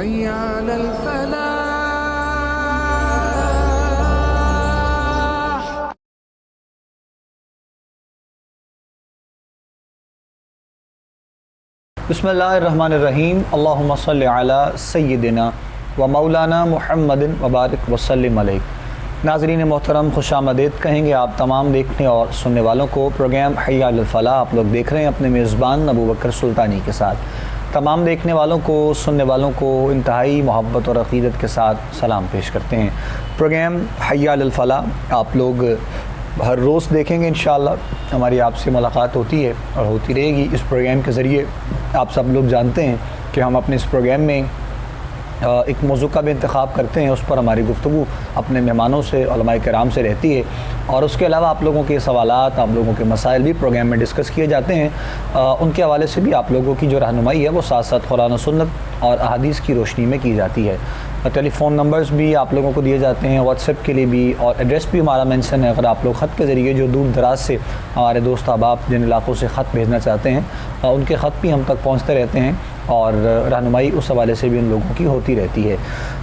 حي على الفلاح. بسم اللہ الرحمن الرحیم. اللہم صلی علی سیدنا و مولانا محمد وبارک وسلم علیہ. ناظرین محترم، خوش آمدید کہیں گے آپ تمام دیکھنے اور سننے والوں کو. پروگرام حی علی الفلاح آپ لوگ دیکھ رہے ہیں اپنے میزبان ابوبکر سلطانی کے ساتھ. تمام دیکھنے والوں کو، سننے والوں کو انتہائی محبت اور عقیدت کے ساتھ سلام پیش کرتے ہیں. پروگرام حی علی الفلاح آپ لوگ ہر روز دیکھیں گے انشاءاللہ. ہماری آپ سے ملاقات ہوتی ہے اور ہوتی رہے گی. اس پروگرام کے ذریعے آپ سب لوگ جانتے ہیں کہ ہم اپنے اس پروگرام میں ایک موضوع کا بھی انتخاب کرتے ہیں. اس پر ہماری گفتگو اپنے مہمانوں سے، علماء کرام سے رہتی ہے، اور اس کے علاوہ آپ لوگوں کے سوالات، آپ لوگوں کے مسائل بھی پروگرام میں ڈسکس کیے جاتے ہیں. ان کے حوالے سے بھی آپ لوگوں کی جو رہنمائی ہے وہ ساتھ ساتھ قرآن و سنت اور احادیث کی روشنی میں کی جاتی ہے. ٹیلی فون نمبرز بھی آپ لوگوں کو دیے جاتے ہیں، واٹس ایپ کے لیے بھی، اور ایڈریس بھی ہمارا مینشن ہے. اگر آپ لوگ خط کے ذریعے جو دور دراز سے ہمارے دوست احباب جن علاقوں سے خط بھیجنا چاہتے ہیں، ان کے خط بھی ہم تک پہنچتے رہتے ہیں، اور رہنمائی اس حوالے سے بھی ان لوگوں کی ہوتی رہتی ہے.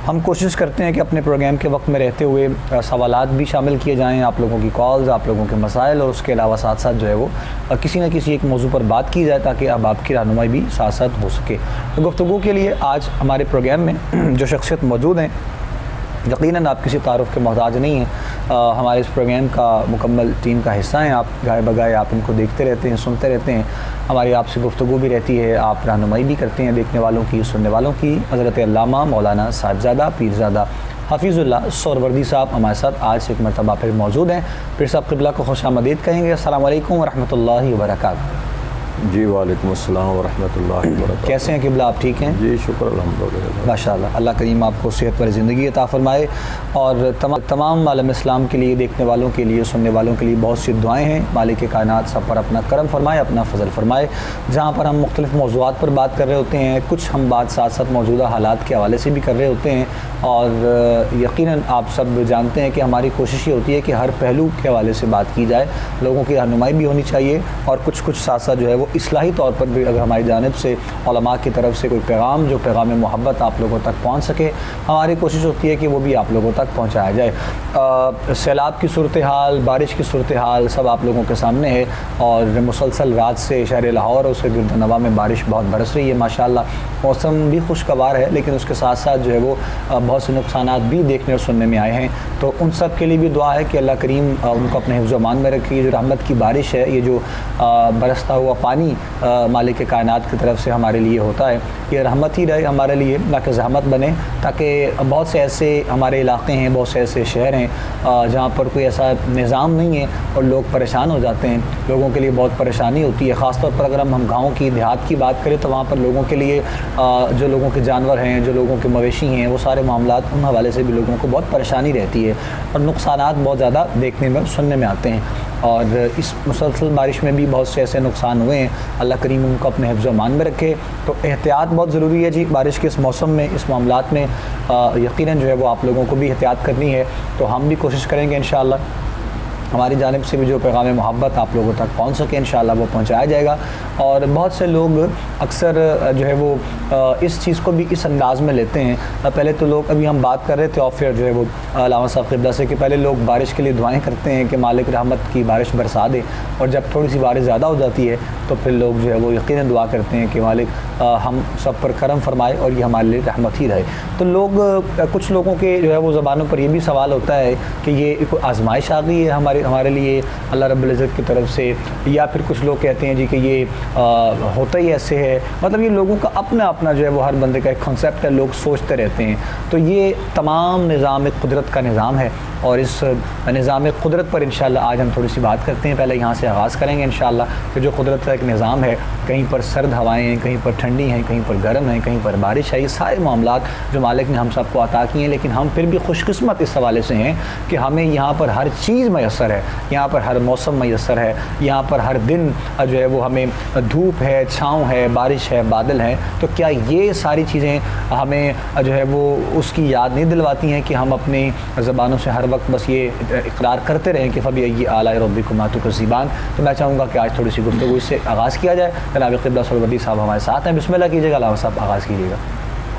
ہم کوشش کرتے ہیں کہ اپنے پروگرام کے وقت میں رہتے ہوئے سوالات بھی شامل کیے جائیں، آپ لوگوں کی کالز، آپ لوگوں کے مسائل، اور اس کے علاوہ ساتھ ساتھ جو ہے وہ کسی نہ کسی ایک موضوع پر بات کی جائے تاکہ اب آپ کی رہنمائی بھی ساتھ ساتھ ہو سکے. گفتگو کے لیے آج ہمارے پروگرام میں جو شخصیت موجود ہیں، یقیناً آپ کسی تعارف کے محتاج نہیں ہیں. ہمارے اس پروگرام کا مکمل ٹیم کا حصہ ہیں. آپ گائے بگائے آپ ان کو دیکھتے رہتے ہیں، سنتے رہتے ہیں. ہماری آپ سے گفتگو بھی رہتی ہے، آپ رہنمائی بھی کرتے ہیں دیکھنے والوں کی، سننے والوں کی. حضرت علامہ مولانا صاحبزادہ پیرزادہ حفیظ اللہ سہروردی صاحب ہمارے ساتھ آج ایک مرتبہ پھر موجود ہیں. پھر صاحب قبلہ کو خوش آمدید کہیں گے. السلام علیکم ورحمۃ اللہ وبرکاتہ. جی وعلیکم السلام ورحمۃ اللہ وبرکاتہ. کیسے ہیں قبلہ؟ آپ ٹھیک ہیں؟ جی شکر الحمدللہ. ماشاء اللہ. اللہ کریم آپ کو صحت پر زندگی عطا فرمائے، اور تمام عالم اسلام کے لیے، دیکھنے والوں کے لیے، سننے والوں کے لیے بہت سی دعائیں ہیں. مالک کائنات سب پر اپنا کرم فرمائے، اپنا فضل فرمائے. جہاں پر ہم مختلف موضوعات پر بات کر رہے ہوتے ہیں، کچھ ہم بات ساتھ ساتھ موجودہ حالات کے حوالے سے بھی کر رہے ہوتے ہیں، اور یقیناً آپ سب جانتے ہیں کہ ہماری کوشش یہ ہوتی ہے کہ ہر پہلو کے حوالے سے بات کی جائے. لوگوں کی رہنمائی بھی ہونی چاہیے، اور کچھ ساتھ ساتھ جو ہے وہ اصلاحی طور پر بھی اگر ہماری جانب سے علماء کی طرف سے کوئی پیغام، جو پیغام محبت آپ لوگوں تک پہنچ سکے، ہماری کوشش ہوتی ہے کہ وہ بھی آپ لوگوں تک پہنچایا جائے. سیلاب کی صورتحال، بارش کی صورتحال سب آپ لوگوں کے سامنے ہے، اور مسلسل رات سے شہر لاہور اور اس کے گرد و نواح میں بارش بہت برس رہی ہے. ماشاءاللہ موسم بھی خوشگوار ہے، لیکن اس کے ساتھ ساتھ جو ہے وہ بہت سے نقصانات بھی دیکھنے اور سننے میں آئے ہیں. تو ان سب کے لیے بھی دعا ہے کہ اللہ کریم ان کو اپنے حفظ و امان میں رکھے. یہ جو رحمت کی بارش ہے، یہ جو برستا ہوا پانی مالک کائنات کی طرف سے ہمارے لیے ہوتا ہے، یہ رحمت ہی رہے ہمارے لیے، نہ کہ زحمت بنے. تاکہ بہت سے ایسے ہمارے علاقے ہیں، بہت سے ایسے شہر ہیں جہاں پر کوئی ایسا نظام نہیں ہے اور لوگ پریشان ہو جاتے ہیں. لوگوں کے لیے بہت پریشانی ہوتی ہے. خاص طور پر اگر ہم گاؤں کی، دیہات کی بات کریں تو وہاں پر لوگوں کے لیے جو لوگوں کے جانور ہیں، جو لوگوں کے مویشی ہیں، وہ سارے معاملات ان حوالے سے بھی لوگوں کو بہت پریشانی رہتی ہے، اور نقصانات بہت زیادہ دیکھنے میں، سننے میں آتے ہیں. اور اس مسلسل بارش میں بھی بہت سے ایسے نقصان ہوئے ہیں. اللہ کریم ان کو اپنے حفظ و امان میں رکھے. تو احتیاط بہت ضروری ہے جی. بارش کے اس موسم میں، اس معاملات میں یقیناً جو ہے وہ آپ لوگوں کو بھی احتیاط کرنی ہے. تو ہم بھی کوشش کریں گے انشاءاللہ ہماری جانب سے بھی جو پیغام محبت آپ لوگوں تک پہنچ سکے انشاءاللہ وہ پہنچایا جائے گا. اور بہت سے لوگ اکثر جو ہے وہ اس چیز کو بھی اس انداز میں لیتے ہیں. پہلے تو لوگ، ابھی ہم بات کر رہے تھے آف ایئر جو ہے وہ علامہ صاحب قبلہ سے، کہ پہلے لوگ بارش کے لیے دعائیں کرتے ہیں کہ مالک رحمت کی بارش برسا دے، اور جب تھوڑی سی بارش زیادہ ہو جاتی ہے تو پھر لوگ جو ہے وہ یقیناً دعا کرتے ہیں کہ مالک ہم سب پر کرم فرمائے اور یہ ہمارے لیے رحمت ہی رہے. تو لوگ، کچھ لوگوں کے جو ہے وہ زبانوں پر یہ بھی سوال ہوتا ہے کہ یہ ایک آزمائش آ گئی ہے ہمارے لیے اللہ رب العزت کی طرف سے، یا پھر کچھ لوگ کہتے ہیں جی کہ یہ ہوتا ہی ایسے ہے. مطلب یہ لوگوں کا اپنا جو ہے وہ ہر بندے کا ایک کنسیپٹ ہے، لوگ سوچتے رہتے ہیں. تو یہ تمام نظام ایک قدرت کا نظام ہے، اور اس نظام قدرت پر انشاءاللہ آج ہم تھوڑی سی بات کرتے ہیں. پہلے یہاں سے آغاز کریں گے انشاءاللہ کہ جو قدرت کا ایک نظام ہے، کہیں پر سرد ہوائیں ہیں، کہیں پر ٹھنڈی ہیں، کہیں پر گرم ہیں، کہیں پر بارش ہے. یہ سارے معاملات جو مالک نے ہم سب کو عطا کیے ہیں، لیکن ہم پھر بھی خوش قسمت اس حوالے سے ہیں کہ ہمیں یہاں پر ہر چیز میسر ہے، یہاں پر ہر موسم میسر ہے، یہاں پر ہر دن جو ہے وہ ہمیں دھوپ ہے، چھاؤں ہے، بارش ہے، بادل ہیں. تو کیا یہ ساری چیزیں ہمیں جو ہے وہ اس کی یاد نہیں دلواتی ہیں کہ ہم اپنی زبانوں سے ہر وقت بس یہ اقرار کرتے رہیں کہ فبأي آلاء ربكما تكذبان؟ تو میں چاہوں گا کہ آج تھوڑی سی گفتگو اس سے آغاز کیا جائے. جناب قبلہ سہروردی صاحب ہمارے ساتھ ہیں. بسم اللہ کیجیے گا علامہ صاحب، آغاز کیجیے گا.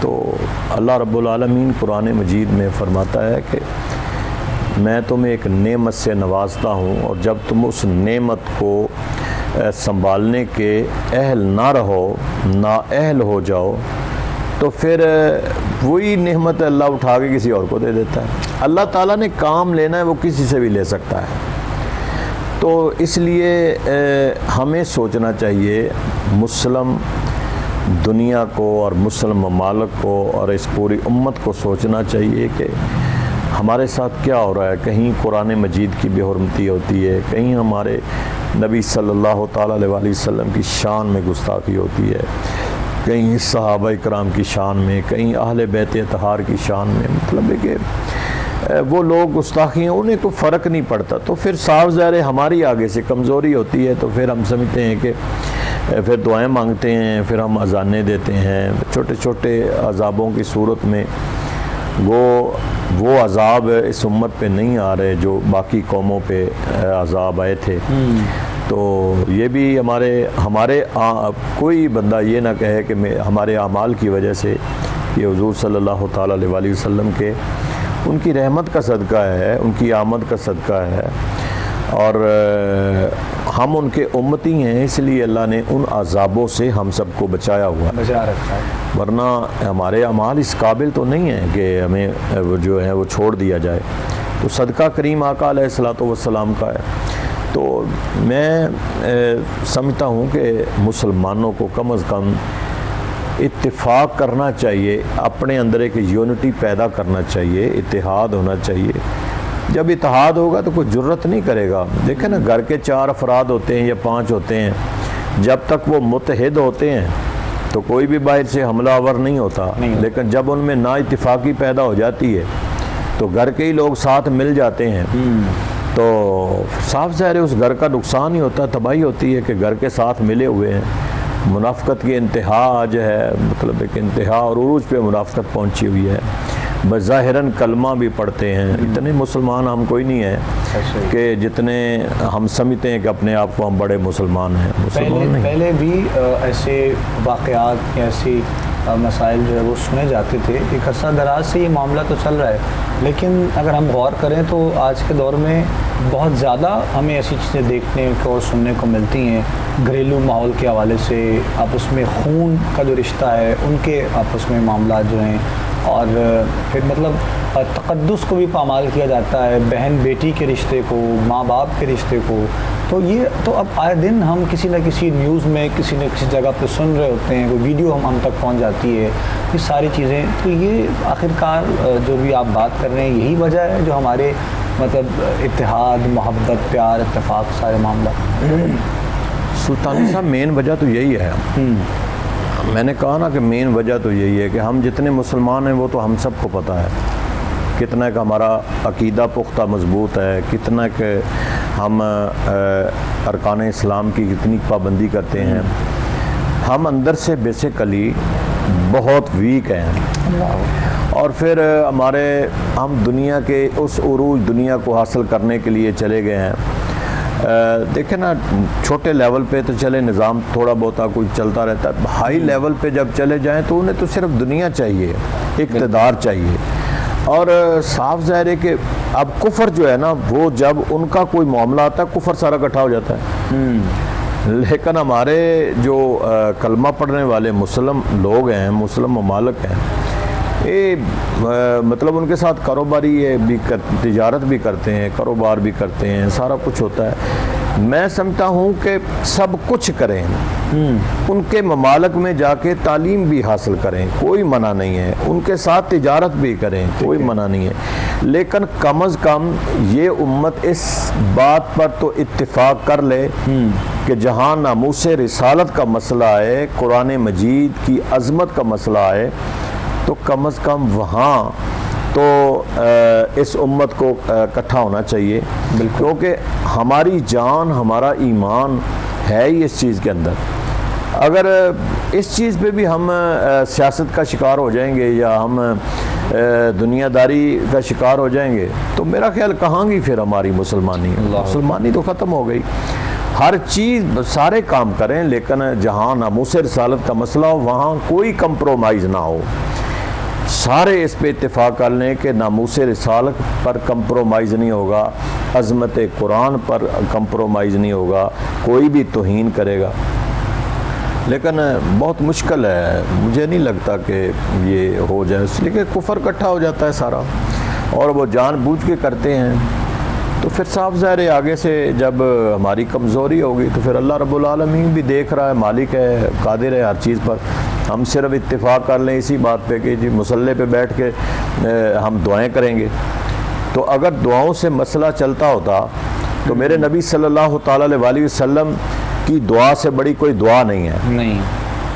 تو اللہ رب العالمین قرآن مجید میں فرماتا ہے کہ میں تمہیں ایک نعمت سے نوازتا ہوں، اور جب تم اس نعمت کو سنبھالنے کے اہل نہ رہو، نااہل ہو جاؤ، تو پھر وہی نعمت اللہ اٹھا کے کسی اور کو دے دیتا ہے۔ اللہ تعالیٰ نے کام لینا ہے وہ کسی سے بھی لے سکتا ہے۔ تو اس لیے ہمیں سوچنا چاہیے، مسلم دنیا کو اور مسلم ممالک کو اور اس پوری امت کو سوچنا چاہیے کہ ہمارے ساتھ کیا ہو رہا ہے۔ کہیں قرآن مجید کی بے حرمتی ہوتی ہے، کہیں ہمارے نبی صلی اللہ تعالیٰ علیہ وسلم کی شان میں گستاخی ہوتی ہے، کہیں صحابہ کرام کی شان میں، کہیں اہل بیت اطہار کی شان میں، مطلب ہے کہ وہ لوگ گستاخی ہیں، انہیں کوئی فرق نہیں پڑتا۔ تو پھر صاف ظاہر ہے ہماری آگے سے کمزوری ہوتی ہے، تو پھر ہم سمجھتے ہیں کہ پھر دعائیں مانگتے ہیں، پھر ہم اذانیں دیتے ہیں چھوٹے چھوٹے عذابوں کی صورت میں۔ وہ عذاب اس امت پہ نہیں آ رہے جو باقی قوموں پہ عذاب آئے تھے۔ تو یہ بھی ہمارے کوئی بندہ یہ نہ کہے کہ ہمارے اعمال کی وجہ سے یہ حضور صلی اللہ تعالیٰ علیہ وسلم کے ان کی رحمت کا صدقہ ہے، ان کی آمد کا صدقہ ہے، اور ہم ان کے امتی ہیں، اس لیے اللہ نے ان عذابوں سے ہم سب کو بچایا ہوا ہے، بچا رکھا ہے، ورنہ ہمارے اعمال اس قابل تو نہیں ہیں کہ ہمیں جو ہے وہ چھوڑ دیا جائے۔ تو صدقہ کریم آقا علیہ الصلوۃ والسلام کا ہے۔ تو میں سمجھتا ہوں کہ مسلمانوں کو کم از کم اتفاق کرنا چاہیے، اپنے اندر ایک یونٹی پیدا کرنا چاہیے، اتحاد ہونا چاہیے۔ جب اتحاد ہوگا تو کوئی جرت نہیں کرے گا۔ دیکھیں نا، گھر کے 4 افراد ہوتے ہیں یا 5 ہوتے ہیں، جب تک وہ متحد ہوتے ہیں تو کوئی بھی باہر سے حملہ آور نہیں ہوتا، لیکن جب ان میں نا اتفاقی پیدا ہو جاتی ہے تو گھر کے ہی لوگ ساتھ مل جاتے ہیں، تو صاف ظاہر ہے اس گھر کا نقصان ہی ہوتا ہے، تباہی ہوتی ہے کہ گھر کے ساتھ ملے ہوئے ہیں۔ منافقت کی انتہا آج ہے، مطلب ایک انتہا اور عروج پہ منافقت پہنچی ہوئی ہے۔ بظاہراً کلمہ بھی پڑھتے ہیں، اتنے مسلمان ہم کوئی نہیں ہیں کہ جتنے ہم سمجھتے ہیں کہ اپنے آپ کو ہم بڑے مسلمان ہیں۔ پہلے بھی ایسے واقعات یا ایسی مسائل جو ہے وہ سنے جاتے تھے، ایک عرصہ دراز سے یہ معاملہ تو چل رہا ہے، لیکن اگر ہم غور کریں تو آج کے دور میں بہت زیادہ ہمیں ایسی چیزیں دیکھنے کو اور سننے کو ملتی ہیں، گھریلو ماحول کے حوالے سے، آپس میں خون کا جو رشتہ ہے ان کے آپس میں معاملات جو ہیں، اور پھر مطلب تقدس کو بھی پامال کیا جاتا ہے، بہن بیٹی کے رشتے کو، ماں باپ کے رشتے کو۔ تو یہ تو اب آئے دن ہم کسی نہ کسی نیوز میں کسی نہ کسی جگہ پہ سن رہے ہوتے ہیں، کوئی ویڈیو ہم تک پہنچ جاتی ہے، یہ ساری چیزیں۔ تو یہ آخرکار جو بھی آپ بات کر رہے ہیں یہی وجہ ہے جو ہمارے مطلب اتحاد، محبت، پیار، اتفاق سارے معاملہ۔ سلطانی صاحب مین وجہ تو یہی ہے، میں نے کہا نا کہ مین وجہ تو یہی ہے کہ ہم جتنے مسلمان ہیں وہ تو ہم سب کو پتہ ہے کتنا کہ ہمارا عقیدہ پختہ مضبوط ہے، کتنا کہ ہم ارکان اسلام کی کتنی پابندی کرتے ہیں۔ ہم اندر سے بیسیکلی بہت ویک ہیں، اور پھر ہم دنیا کے اس عروج دنیا کو حاصل کرنے کے لیے چلے گئے ہیں۔ دیکھیں نا، چھوٹے لیول پہ تو چلے نظام تھوڑا بہت کوئی چلتا رہتا ہے، ہائی لیول پہ جب چلے جائیں تو انہیں تو صرف دنیا چاہیے، اقتدار چاہیے، اور صاف ظاہر ہے کہ اب کفر جو ہے نا وہ جب ان کا کوئی معاملہ آتا ہے کفر سارا اکٹھا ہو جاتا ہے۔ لیکن ہمارے جو کلمہ پڑھنے والے مسلم لوگ ہیں، مسلم ممالک ہیں، مطلب ان کے ساتھ کاروباری بھی تجارت بھی کرتے ہیں، کاروبار بھی کرتے ہیں، سارا کچھ ہوتا ہے۔ میں سمجھتا ہوں کہ سب کچھ کریں، ان کے ممالک میں جا کے تعلیم بھی حاصل کریں، کوئی منع نہیں ہے، ان کے ساتھ تجارت بھی کریں، کوئی منع نہیں ہے، لیکن کم از کم یہ امت اس بات پر تو اتفاق کر لے کہ جہاں ناموس رسالت کا مسئلہ ہے، قرآن مجید کی عظمت کا مسئلہ ہے، تو کم از کم وہاں تو اس امت کو اکٹھا ہونا چاہیے، کیونکہ ہماری جان، ہمارا ایمان ہے ہی اس چیز کے اندر۔ اگر اس چیز پہ بھی ہم سیاست کا شکار ہو جائیں گے یا ہم دنیا داری کا شکار ہو جائیں گے تو میرا خیال کہاں گی پھر ہماری مسلمانی تو ختم ہو گئی۔ ہر چیز سارے کام کریں، لیکن جہاں ناموس رسالت کا مسئلہ ہو وہاں کوئی کمپرومائز نہ ہو۔ سارے اس پہ اتفاق کر لیں کہ ناموس رسالت پر کمپرومائز نہیں ہوگا، عظمت قرآن پر کمپرومائز نہیں ہوگا، کوئی بھی توہین کرے گا۔ لیکن بہت مشکل ہے، مجھے نہیں لگتا کہ یہ ہو جائے، اس لیے کہ کفر اکٹھا ہو جاتا ہے سارا، اور وہ جان بوجھ کے کرتے ہیں۔ تو پھر صاف ظاہر ہے آگے سے جب ہماری کمزوری ہوگی تو پھر اللہ رب العالمین بھی دیکھ رہا ہے، مالک ہے، قادر ہے ہر چیز پر۔ ہم صرف اتفاق کر لیں اسی بات پہ کہ جی مصلی پہ بیٹھ کے ہم دعائیں کریں گے، تو اگر دعاؤں سے مسئلہ چلتا ہوتا تو میرے نبی صلی اللہ تعالیٰ علیہ وسلم کی دعا سے بڑی کوئی دعا نہیں ہے۔ نہیں،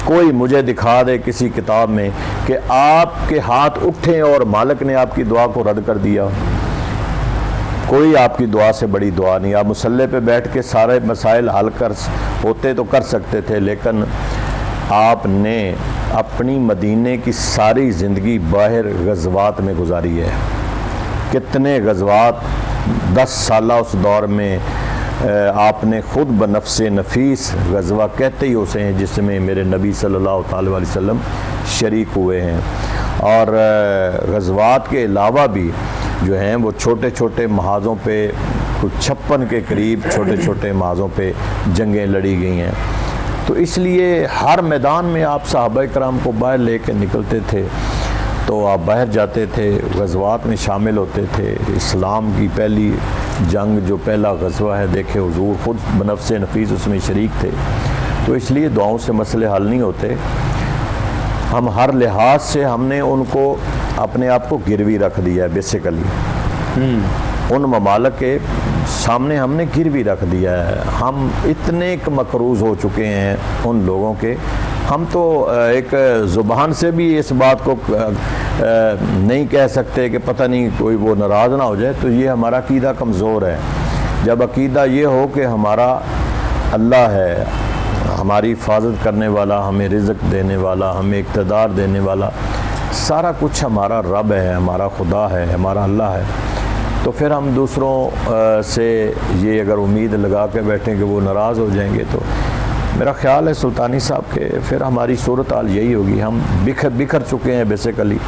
کوئی مجھے دکھا دے کسی کتاب میں کہ آپ کے ہاتھ اٹھیں اور مالک نے آپ کی دعا کو رد کر دیا۔ کوئی آپ کی دعا سے بڑی دعا نہیں۔ آپ مصلی پہ بیٹھ کے سارے مسائل حل ہوتے تو کر سکتے تھے، لیکن آپ نے اپنی مدینے کی ساری زندگی باہر غزوات میں گزاری ہے۔ کتنے غزوات 10 سالہ اس دور میں آپ نے خود بنفس نفیس غزوہ کہتے ہی اسے ہیں جس میں میرے نبی صلی اللہ تعالی علیہ وسلم شریک ہوئے ہیں، اور غزوات کے علاوہ بھی جو ہیں وہ چھوٹے چھوٹے محاذوں پہ کچھ 56 کے قریب چھوٹے چھوٹے محاذوں پہ جنگیں لڑی گئی ہیں۔ تو اس لیے ہر میدان میں آپ صحابہ کرام کو باہر لے کے نکلتے تھے، تو آپ باہر جاتے تھے، غزوات میں شامل ہوتے تھے۔ اسلام کی پہلی جنگ جو پہلا غزوہ ہے، دیکھے حضور خود بنفس نفیس اس میں شریک تھے۔ تو اس لیے دعاؤں سے مسئلے حل نہیں ہوتے۔ ہم ہر لحاظ سے ہم نے ان کو اپنے آپ کو گروی رکھ دیا ہے، بیسیکلی ان ممالک کے سامنے ہم نے گروی رکھ دیا ہے۔ ہم اتنے مقروض ہو چکے ہیں ان لوگوں کے، ہم تو ایک زبان سے بھی اس بات کو نہیں کہہ سکتے کہ پتہ نہیں کوئی وہ ناراض نہ ہو جائے، تو یہ ہمارا عقیدہ کمزور ہے۔ جب عقیدہ یہ ہو کہ ہمارا اللہ ہے، ہماری حفاظت کرنے والا، ہمیں رزق دینے والا، ہمیں اقتدار دینے والا، سارا کچھ ہمارا رب ہے، ہمارا خدا ہے، ہمارا اللہ ہے، تو پھر ہم دوسروں سے یہ اگر امید لگا کے بیٹھیں کہ وہ ناراض ہو جائیں گے، تو میرا خیال ہے سلطانی صاحب کہ پھر ہماری صورتحال یہی ہوگی۔ ہم بکھر چکے ہیں بیسیکلی،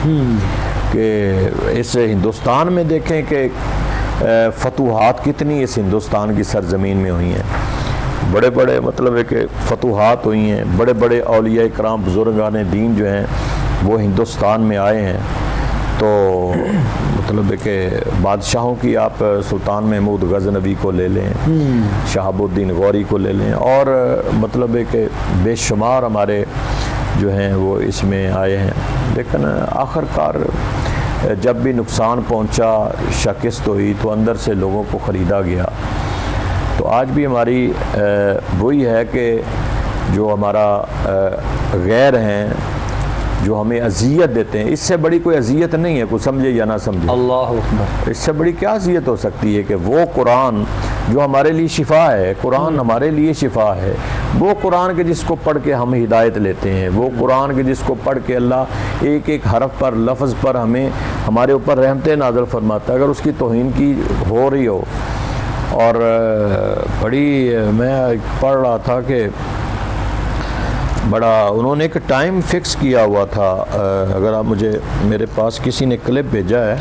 کہ اس ہندوستان میں دیکھیں کہ فتوحات کتنی اس ہندوستان کی سرزمین میں ہوئی ہیں، بڑے بڑے مطلب ہے کہ فتوحات ہوئی ہیں، بڑے بڑے اولیاء کرام بزرگان دین جو ہیں وہ ہندوستان میں آئے ہیں۔ تو مطلب ہے کہ بادشاہوں کی آپ سلطان محمود غزنوی کو لے لیں، شہاب الدین غوری کو لے لیں، اور مطلب ہے کہ بے شمار ہمارے جو ہیں وہ اس میں آئے ہیں، لیکن آخر کار جب بھی نقصان پہنچا، شکست ہوئی، تو اندر سے لوگوں کو خریدا گیا۔ تو آج بھی ہماری وہی ہے کہ جو ہمارا غیر ہیں، جو ہمیں اذیت دیتے ہیں، اس سے بڑی کوئی اذیت نہیں ہے، کوئی سمجھے یا نہ سمجھے۔ اللہ اکبر۔ اس سے بڑی کیا اذیت ہو سکتی ہے کہ وہ قرآن جو ہمارے لیے شفا ہے، قرآن ہمارے لیے شفا ہے، وہ قرآن کے جس کو پڑھ کے ہم ہدایت لیتے ہیں، وہ قرآن کے جس کو پڑھ کے اللہ ایک ایک حرف پر، لفظ پر ہمارے اوپر رحمتیں نازل فرماتا ہے، اگر اس کی توہین کی ہو رہی ہو۔ اور بڑی میں پڑھ رہا تھا کہ بڑا انہوں نے ایک ٹائم فکس کیا ہوا تھا، اگر آپ مجھے میرے پاس کسی نے کلپ بھیجا ہے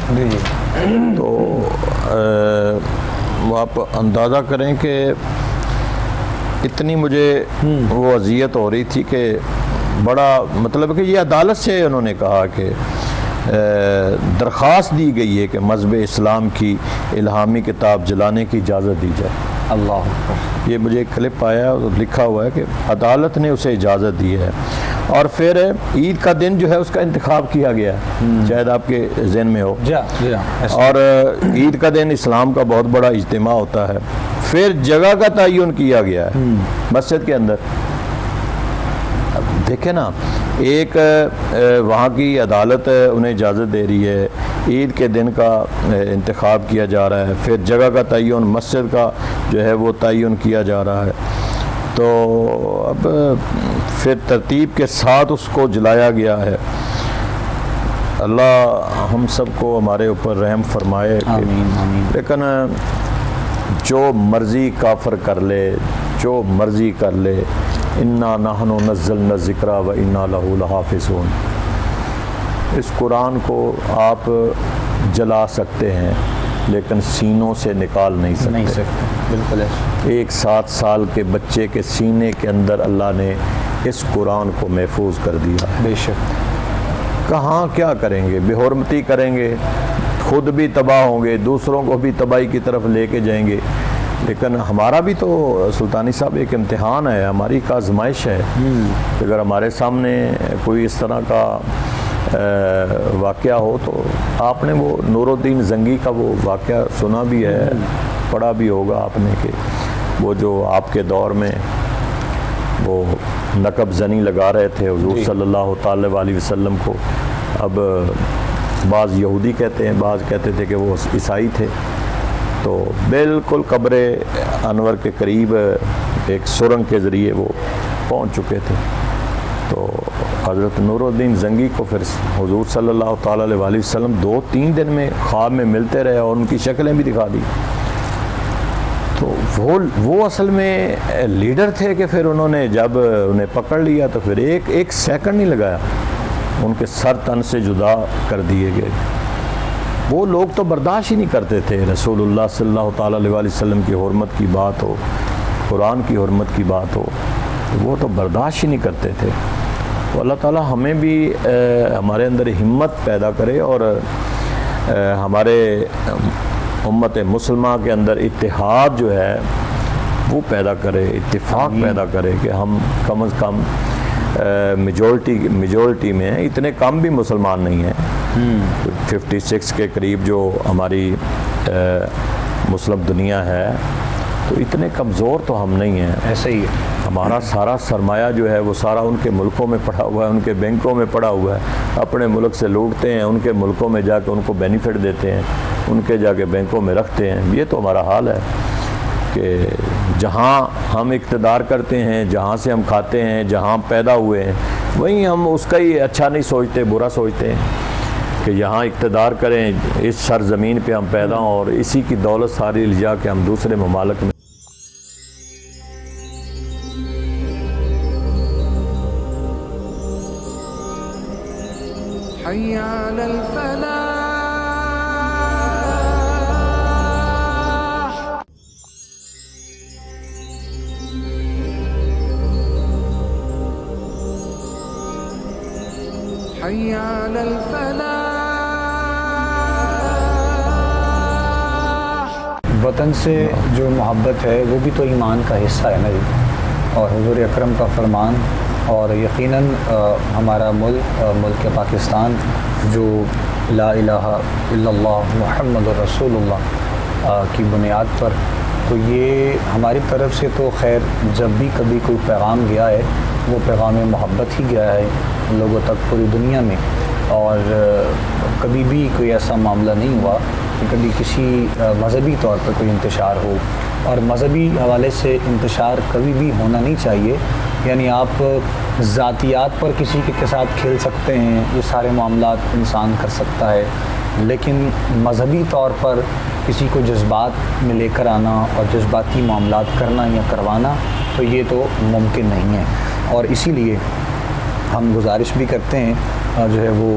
تو آپ اندازہ کریں کہ اتنی مجھے وہ اذیت ہو رہی تھی کہ بڑا مطلب کہ یہ عدالت سے انہوں نے کہا کہ درخواست دی گئی ہے کہ مذہب اسلام کی الہامی کتاب جلانے کی اجازت دی جائے۔ اللہ اکبر۔ یہ مجھے ایک کلپ آیا اور لکھا ہوا ہے کہ عدالت نے اسے اجازت دی ہے، اور پھر عید کا دن جو ہے اس کا انتخاب کیا گیا ہے، شاید آپ کے ذہن میں ہو۔ اور عید کا دن اسلام کا بہت بڑا اجتماع ہوتا ہے، پھر جگہ کا تعین کیا گیا ہے مسجد کے اندر۔ دیکھیں نا، ایک وہاں کی عدالت انہیں اجازت دے رہی ہے، عید کے دن کا انتخاب کیا جا رہا ہے، پھر جگہ کا تعین، مسجد کا جو ہے وہ تعین کیا جا رہا ہے، تو اب پھر ترتیب کے ساتھ اس کو جلایا گیا ہے۔ اللہ ہم سب کو ہمارے اوپر رحم فرمائے۔ آمین آمین۔ لیکن جو مرضی کافر کر لے، جو مرضی کر لے، انا نحن نزلنا الذکر و انا لہ لحافظون، اس قرآن کو آپ جلا سکتے ہیں لیکن سینوں سے نکال نہیں سکتے۔ بالکل ہے۔ ایک 7 سال کے بچے کے سینے کے اندر اللہ نے اس قرآن کو محفوظ کر دیا۔ بے شک۔ کہاں کیا کریں گے؟ بے حرمتی کریں گے، خود بھی تباہ ہوں گے، دوسروں کو بھی تباہی کی طرف لے کے جائیں گے۔ لیکن ہمارا بھی تو سلطانی صاحب ایک امتحان ہے، ہماری ایک آزمائش ہے۔ اگر ہمارے سامنے کوئی اس طرح کا واقعہ ہو تو آپ نے وہ نور الدین زنگی کا وہ واقعہ سنا بھی ہے، پڑھا بھی ہوگا آپ نے، کہ وہ جو آپ کے دور میں وہ نقب زنی لگا رہے تھے حضور صلی اللہ تعالی علیہ وسلم کو۔ اب بعض یہودی کہتے ہیں، بعض کہتے تھے کہ وہ عیسائی تھے، تو بالکل قبر انور کے قریب ایک سرنگ کے ذریعے وہ پہنچ چکے تھے۔ تو حضرت نور الدین زنگی کو پھر حضور صلی اللہ تعالی علیہ وسلم 2-3 دن میں خواب میں ملتے رہے اور ان کی شکلیں بھی دکھا دی۔ تو وہ اصل میں لیڈر تھے کہ پھر انہوں نے جب انہیں پکڑ لیا تو پھر ایک سیکنڈ نہیں لگایا، ان کے سر تن سے جدا کر دیے گئے۔ وہ لوگ تو برداشت ہی نہیں کرتے تھے، رسول اللہ صلی اللہ تعالی علیہ وسلم کی حرمت کی بات ہو، قرآن کی حرمت کی بات ہو، وہ تو برداشت ہی نہیں کرتے تھے۔ تو اللہ تعالی ہمیں بھی ہمارے اندر ہمت پیدا کرے اور ہمارے امت مسلمہ کے اندر اتحاد جو ہے وہ پیدا کرے، اتفاق پیدا کرے کہ ہم کم از کم میجورٹی میں ہیں، اتنے کم بھی مسلمان نہیں ہیں، 56 کے قریب جو ہماری مسلم دنیا ہے، تو اتنے کمزور تو ہم نہیں ہیں۔ ایسے ہی ہے، ہمارا سارا سرمایہ جو ہے وہ سارا ان کے ملکوں میں پڑا ہوا ہے، ان کے بینکوں میں پڑا ہوا ہے، اپنے ملک سے لوٹتے ہیں، ان کے ملکوں میں جا کے ان کو بینیفٹ دیتے ہیں، ان کے جا کے بینکوں میں رکھتے ہیں۔ یہ تو ہمارا حال ہے کہ جہاں ہم اقتدار کرتے ہیں، جہاں سے ہم کھاتے ہیں، جہاں پیدا ہوئے ہیں، وہیں ہم اس کا ہی اچھا نہیں سوچتے، برا سوچتے ہیں کہ یہاں اقتدار کریں، اس سرزمین پہ ہم پیدا ہوں اور اسی کی دولت ساری لے جا کے ہم دوسرے ممالک میں حي على الفلاح حي على الفلاح۔ وطن سے جو محبت ہے وہ بھی تو ایمان کا حصہ ہے نا جی، اور حضور اکرم کا فرمان، اور یقیناً ہمارا ملک پاکستان جو لا الہ الا اللہ محمد رسول اللہ کی بنیاد پر، تو یہ ہماری طرف سے تو خیر جب بھی کبھی کوئی پیغام گیا ہے وہ پیغام محبت ہی گیا ہے لوگوں تک پوری دنیا میں، اور کبھی بھی کوئی ایسا معاملہ نہیں ہوا کہ کبھی کسی مذہبی طور پر کوئی انتشار ہو، اور مذہبی حوالے سے انتشار کبھی بھی ہونا نہیں چاہیے۔ یعنی آپ ذاتیات پر کسی کے ساتھ کھیل سکتے ہیں، یہ سارے معاملات انسان کر سکتا ہے، لیکن مذہبی طور پر کسی کو جذبات میں لے کر آنا اور جذباتی معاملات کرنا یا کروانا تو یہ تو ممکن نہیں ہے۔ اور اسی لیے ہم گزارش بھی کرتے ہیں، جو ہے وہ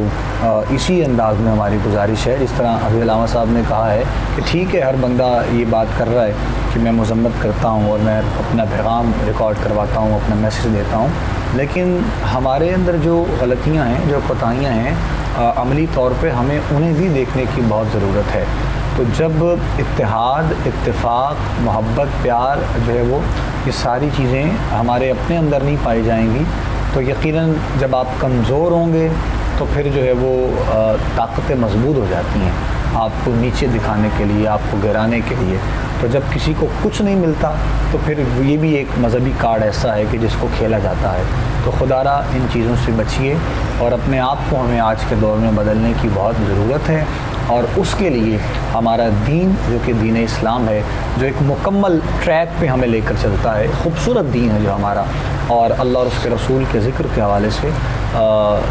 اسی انداز میں ہماری گزارش ہے، جس طرح ابھی علامہ صاحب نے کہا ہے کہ ٹھیک ہے ہر بندہ یہ بات کر رہا ہے کہ میں مذمت کرتا ہوں اور میں اپنا پیغام ریکارڈ کرواتا ہوں، اپنا میسیج دیتا ہوں، لیکن ہمارے اندر جو غلطیاں ہیں، جو کوتاہیاں ہیں، عملی طور پہ ہمیں انہیں بھی دیکھنے کی بہت ضرورت ہے۔ تو جب اتحاد، اتفاق، محبت، پیار جو ہے وہ یہ ساری چیزیں ہمارے اپنے اندر نہیں پائی جائیں گی تو یقیناً جب آپ کمزور ہوں گے تو پھر جو ہے وہ طاقتیں مضبوط ہو جاتی ہیں آپ کو نیچے دکھانے کے لیے، آپ کو گرانے کے لیے۔ تو جب کسی کو کچھ نہیں ملتا تو پھر یہ بھی ایک مذہبی کارڈ ایسا ہے کہ جس کو کھیلا جاتا ہے۔ تو خدا را ان چیزوں سے بچیے، اور اپنے آپ کو ہمیں آج کے دور میں بدلنے کی بہت ضرورت ہے، اور اس کے لیے ہمارا دین جو کہ دین اسلام ہے، جو ایک مکمل ٹریک پہ ہمیں لے کر چلتا ہے، خوبصورت دین ہے جو ہمارا، اور اللہ اور اس کے رسول کے ذکر کے حوالے سے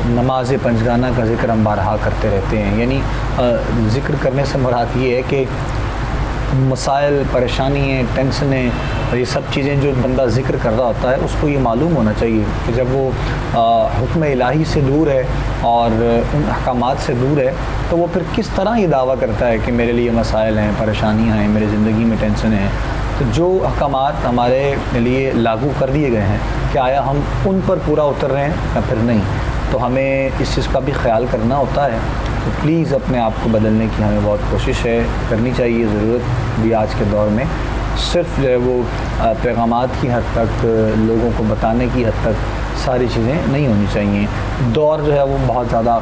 نماز پنجگانہ کا ذکر ہم بارہا کرتے رہتے ہیں۔ یعنی ذکر کرنے سے مراد یہ ہے کہ مسائل، پریشانیاں، ٹینشنیں اور یہ سب چیزیں جو بندہ ذکر کر رہا ہوتا ہے اس کو یہ معلوم ہونا چاہیے کہ جب وہ حکم الہی سے دور ہے اور ان احکامات سے دور ہے تو وہ پھر کس طرح یہ دعویٰ کرتا ہے کہ میرے لیے مسائل ہیں، پریشانیاں ہیں، میری زندگی میں ٹینشنیں ہیں۔ تو جو احکامات ہمارے لیے لاگو کر دیے گئے ہیں کہ آیا ہم ان پر پورا اتر رہے ہیں یا پھر نہیں، تو ہمیں اس چیز کا بھی خیال کرنا ہوتا ہے۔ تو پلیز اپنے آپ کو بدلنے کی ہمیں بہت کوشش کرنی چاہیے، ضرورت بھی آج کے دور میں صرف جو ہے وہ پیغامات کی حد تک، لوگوں کو بتانے کی حد تک ساری چیزیں نہیں ہونی چاہیے۔ دور جو ہے وہ بہت زیادہ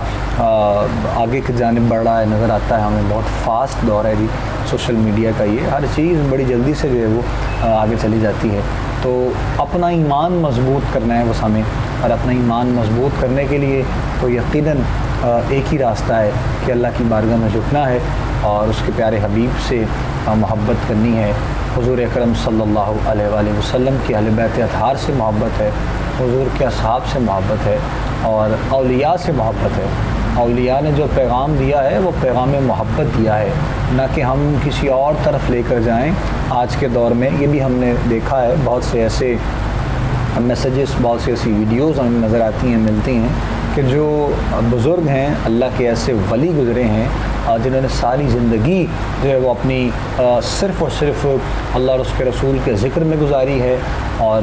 آگے کی جانب بڑھ رہا ہے، نظر آتا ہے ہمیں، بہت فاسٹ دور ہے جی سوشل میڈیا کا، یہ ہر چیز بڑی جلدی سے جو ہے وہ آگے چلی جاتی ہے۔ تو اپنا ایمان مضبوط کرنا ہے بس ہمیں، اور اپنا ایمان مضبوط کرنے کے لیے تو یقیناً ایک ہی راستہ ہے کہ اللہ کی بارگاہ میں جھکنا ہے اور اس کے پیارے حبیب سے محبت کرنی ہے۔ حضور اکرم صلی اللہ علیہ وآلہ وسلم کی اہل بیت اطہار سے محبت ہے، حضور کے اصحاب سے محبت ہے اور اولیاء سے محبت ہے۔ اولیاء نے جو پیغام دیا ہے وہ پیغام محبت دیا ہے، نہ کہ ہم کسی اور طرف لے کر جائیں۔ آج کے دور میں یہ بھی ہم نے دیکھا ہے، بہت سے ایسے میسیجز، بہت سی ایسی ویڈیوز ہمیں نظر آتی ہیں، ملتی ہیں کہ جو بزرگ ہیں، اللہ کے ایسے ولی گزرے ہیں جنہوں نے ساری زندگی جو ہے وہ اپنی صرف اور صرف اللہ اور اس کے رسول کے ذکر میں گزاری ہے اور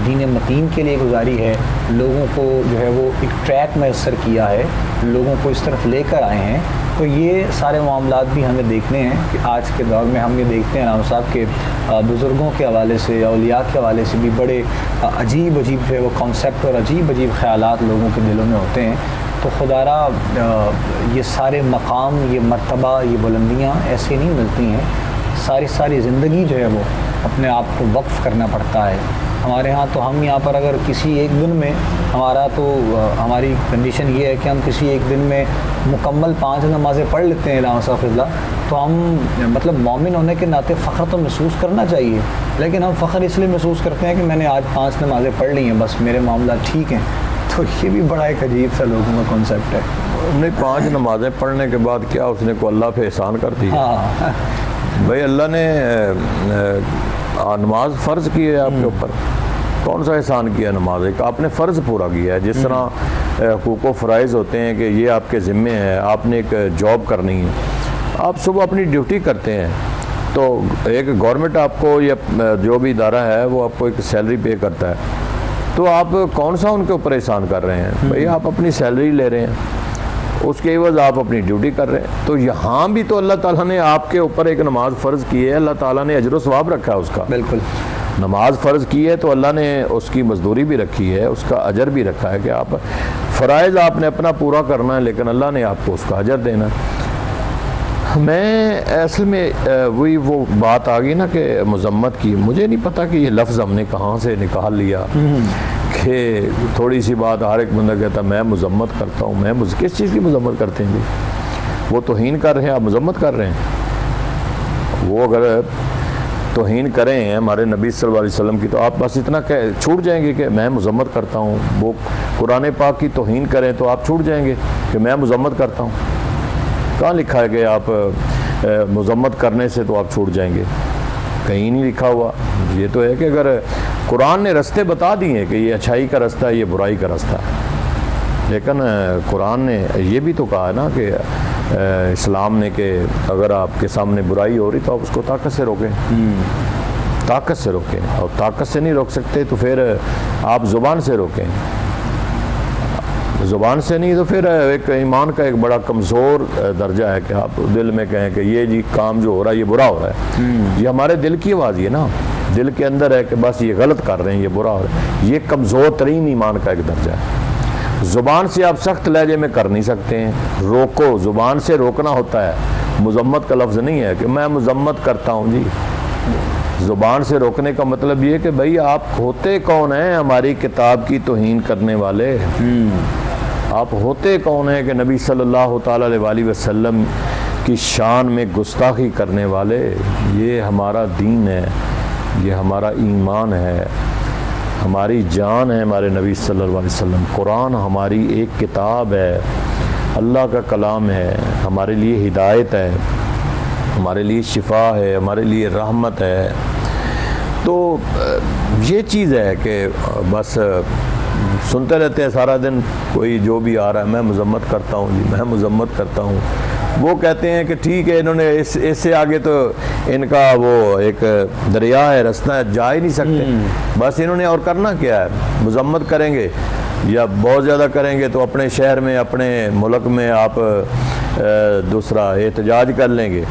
دین متین کے لیے گزاری ہے، لوگوں کو جو ہے وہ ایک ٹریک میسر کیا ہے، لوگوں کو اس طرف لے کر آئے ہیں۔ تو یہ سارے معاملات بھی ہمیں دیکھنے ہیں کہ آج کے دور میں ہم یہ دیکھتے ہیں علامہ صاحب کے بزرگوں کے حوالے سے، اولیاء کے حوالے سے بھی بڑے عجیب عجیب جو ہے وہ کانسیپٹ اور عجیب عجیب خیالات لوگوں کے دلوں میں ہوتے ہیں۔ تو خدا را یہ سارے مقام، یہ مرتبہ، یہ بلندیاں ایسے نہیں ملتی ہیں، ساری زندگی جو ہے وہ اپنے آپ کو وقف کرنا پڑتا ہے۔ ہمارے ہاں تو ہم یہاں پر اگر کسی ایک دن میں ہماری کنڈیشن یہ ہے کہ ہم کسی ایک دن میں مکمل 5 نمازیں پڑھ لیتے ہیں علامہ صاحب اللہ، تو ہم مطلب مومن ہونے کے ناطے فخر تو محسوس کرنا چاہیے، لیکن ہم فخر اس لیے محسوس کرتے ہیں کہ میں نے آج 5 نمازیں پڑھ لی ہیں، بس میرے معاملات ٹھیک ہیں۔ تو یہ بھی بڑا ایک عجیب سا لوگوں کا کانسیپٹ ہے۔ نہیں، 5 نمازیں پڑھنے کے بعد کیا اس نے کو اللہ پہ احسان کر دیا؟ ہاں بھائی اللہ نے نماز فرض کی ہے آپ کے اوپر، کون سا احسان کیا نماز؟ ایک آپ نے فرض پورا کیا ہے، جس طرح حقوق و فرائض ہوتے ہیں کہ یہ آپ کے ذمے ہے، آپ نے ایک جاب کرنی ہے، آپ صبح اپنی ڈیوٹی کرتے ہیں، تو ایک گورنمنٹ آپ کو یا جو بھی ادارہ ہے وہ آپ کو ایک سیلری پے کرتا ہے، تو آپ کون سا ان کے اوپر احسان کر رہے ہیں؟ بھائی آپ اپنی سیلری لے رہے ہیں، اس کے عوض آپ اپنی ڈیوٹی کر رہے ہیں، تو یہاں بھی تو اللہ تعالیٰ نے آپ کے اوپر ایک نماز فرض کی ہے، اللہ تعالیٰ نے اجر و ثواب رکھا ہے اس کا۔ بالکل، نماز فرض کی ہے تو اللہ نے اس کی مزدوری بھی رکھی ہے، اس کا اجر بھی رکھا ہے کہ آپ فرائض آپ نے اپنا پورا کرنا ہے، لیکن اللہ نے آپ کو اس کا اجر دینا ہے۔ میں اصل میں وہی وہ بات آ گئی نا کہ مذمت کی، مجھے نہیں پتا کہ یہ لفظ ہم نے کہاں سے نکال لیا کہ تھوڑی سی بات ہر ایک بندہ کہتا میں مذمت کرتا ہوں۔ میں کس چیز کی مذمت کرتے ہیں جی؟ وہ توہین کر رہے ہیں، آپ مذمت کر رہے ہیں۔ وہ اگر توہین کریں ہیں ہمارے نبی صلی اللہ علیہ وسلم کی تو آپ بس اتنا چھوٹ جائیں گے کہ میں مذمت کرتا ہوں؟ وہ قرآن پاک کی توہین کریں تو آپ چھوٹ جائیں گے کہ میں مذمت کرتا ہوں؟ کہاں لکھا ہے کہ آپ مذمت کرنے سے تو آپ چھوٹ جائیں گے؟ کہیں نہیں لکھا ہوا۔ یہ تو ہے کہ اگر قرآن نے رستے بتا دیے ہیں کہ یہ اچھائی کا رستہ ہے، یہ برائی کا رستہ ہے، لیکن قرآن نے یہ بھی تو کہا ہے نا کہ اسلام نے کہ اگر آپ کے سامنے برائی ہو رہی تو آپ اس کو طاقت سے روکیں، طاقت سے روکیں، اور طاقت سے نہیں روک سکتے تو پھر آپ زبان سے روکیں، زبان سے نہیں تو پھر ایک ایمان کا ایک بڑا کمزور درجہ ہے کہ آپ دل میں کہیں کہ یہ جی کام جو ہو رہا ہے یہ برا ہو رہا ہے، یہ ہمارے دل کی آواز ہے نا، دل کے اندر ہے کہ بس یہ غلط کر رہے ہیں، یہ برا ہو رہا ہے، یہ کمزور ترین ایمان کا ایک درجہ ہے۔ زبان سے آپ سخت لہجے میں کر نہیں سکتے ہیں، روکو، زبان سے روکنا ہوتا ہے، مذمت کا لفظ نہیں ہے کہ میں مذمت کرتا ہوں جی۔ زبان سے روکنے کا مطلب یہ کہ بھئی آپ ہوتے کون ہیں ہماری کتاب کی توہین کرنے والے؟ آپ ہوتے کون ہیں کہ نبی صلی اللہ تعالیٰ علیہ وسلم کی شان میں گستاخی کرنے والے؟ یہ ہمارا دین ہے، یہ ہمارا ایمان ہے، ہماری جان ہے ہمارے نبی صلی اللہ علیہ وسلم۔ قرآن ہماری ایک کتاب ہے، اللہ کا کلام ہے، ہمارے لیے ہدایت ہے۔ ہمارے لیے شفا ہے، ہمارے لیے رحمت ہے. تو یہ چیز ہے کہ بس سنتے رہتے ہیں سارا دن، کوئی جو بھی آ رہا ہے میں مذمت کرتا ہوں جی، میں مذمت کرتا ہوں. وہ کہتے ہیں کہ ٹھیک ہے، انہوں نے اس سے آگے تو ان کا وہ ایک دریا ہے، رستہ ہے، جا ہی نہیں سکتے. بس انہوں نے اور کرنا کیا ہے؟ مذمت کریں گے یا بہت زیادہ کریں گے تو اپنے شہر میں، اپنے ملک میں آپ دوسرا احتجاج کر لیں گے،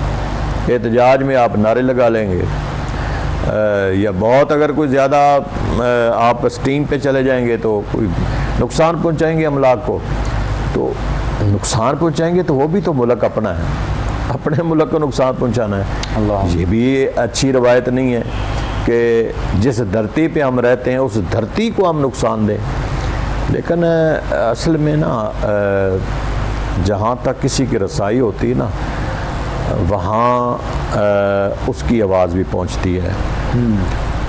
احتجاج میں آپ نعرے لگا لیں گے، یا بہت اگر کوئی زیادہ آپ اسٹیم پہ چلے جائیں گے تو کوئی نقصان پہنچائیں گے املاک کو. تو نقصان پہنچائیں گے تو وہ بھی تو ملک اپنا ہے، اپنے ملک کو نقصان پہنچانا ہے. اللہ، یہ بھی اچھی روایت نہیں ہے کہ جس دھرتی پہ ہم رہتے ہیں اس دھرتی کو ہم نقصان دیں. لیکن اصل میں نا جہاں تک کسی کی رسائی ہوتی ہے نا وہاں اس کی آواز بھی پہنچتی ہے.